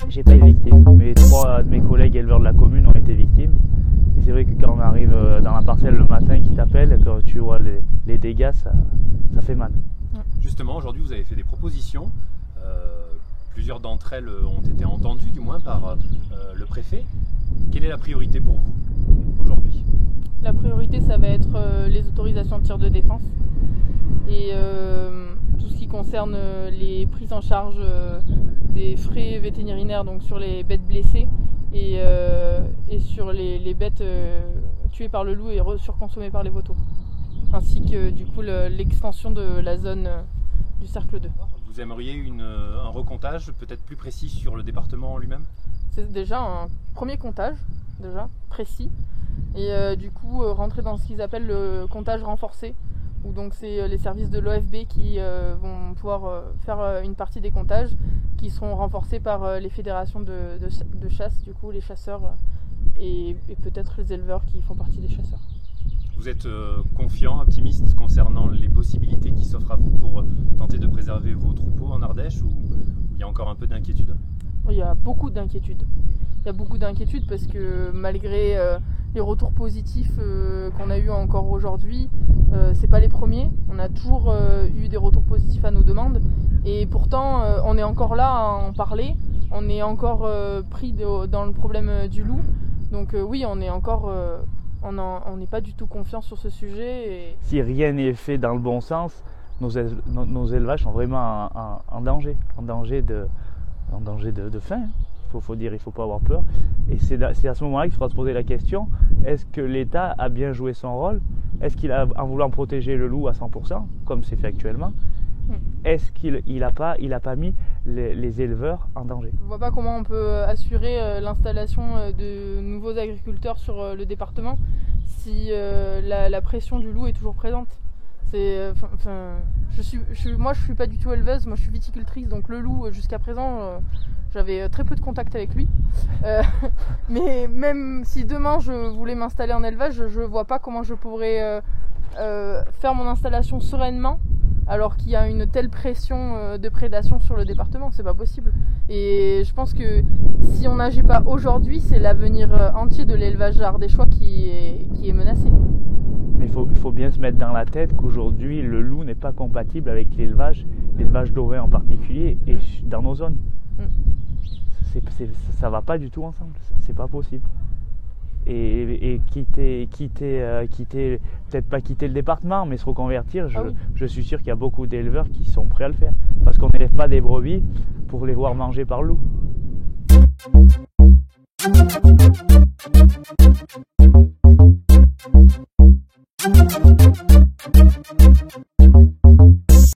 J'ai pas été victime, mais 3 de mes collègues éleveurs de la commune ont été victimes. Et c'est vrai que quand on arrive dans la parcelle le matin qui t'appelle, quand tu vois les dégâts, ça fait mal. Justement, aujourd'hui vous avez fait des propositions. Plusieurs d'entre elles ont été entendues, du moins par le préfet. Quelle est la priorité pour vous aujourd'hui? La priorité, ça va être les autorisations de tir de défense et tout ce qui concerne les prises en charge des frais vétérinaires, donc sur les bêtes blessées et sur les bêtes tuées par le loup et surconsommées par les vautours, ainsi que du coup l'extension de la zone du cercle 2. Vous aimeriez un recomptage peut-être plus précis sur le département lui-même? C'est déjà un premier comptage, déjà précis, et du coup rentrer dans ce qu'ils appellent le comptage renforcé, où donc c'est les services de l'OFB qui vont pouvoir faire une partie des comptages, qui seront renforcés par les fédérations de chasse, du coup les chasseurs et peut-être les éleveurs qui font partie des chasseurs. Vous êtes confiant, optimiste concernant les possibilités qui s'offrent à vous pour tenter de préserver vos troupeaux en Ardèche, ou il y a encore un peu d'inquiétude? Il y a beaucoup d'inquiétudes. Il y a beaucoup d'inquiétudes parce que malgré les retours positifs qu'on a eu encore aujourd'hui, c'est pas les premiers. On a toujours eu des retours positifs à nos demandes et pourtant on est encore là à en parler. On est encore pris dans le problème du loup. Donc oui, on est encore on n'est pas du tout confiant sur ce sujet. Et... Si rien n'est fait dans le bon sens, nos élevages sont vraiment en danger, en danger de faim. Faut dire, il ne faut pas avoir peur. Et c'est à ce moment-là qu'il faudra se poser la question, est-ce que l'État a bien joué son rôle? Est-ce qu'il a, en voulant protéger le loup à 100%, comme c'est fait actuellement, est-ce qu'il n'a pas mis les éleveurs en danger? Je ne vois pas comment on peut assurer l'installation de nouveaux agriculteurs sur le département si la pression du loup est toujours présente. Moi je suis pas du tout éleveuse, moi je suis viticultrice, donc le loup jusqu'à présent j'avais très peu de contact avec lui. Mais même si demain je voulais m'installer en élevage, je vois pas comment je pourrais faire mon installation sereinement alors qu'il y a une telle pression de prédation sur le département, c'est pas possible. Et je pense que si on n'agit pas aujourd'hui, c'est l'avenir entier de l'élevage ardéchois qui est menacé. Mais il faut bien se mettre dans la tête qu'aujourd'hui, le loup n'est pas compatible avec l'élevage d'ovins en particulier, et dans nos zones. Ça ne va pas du tout ensemble, c'est pas possible. Et quitter peut-être pas quitter le département, mais se reconvertir, je suis sûr qu'il y a beaucoup d'éleveurs qui sont prêts à le faire. Parce qu'on n'élève pas des brebis pour les voir manger par le loup.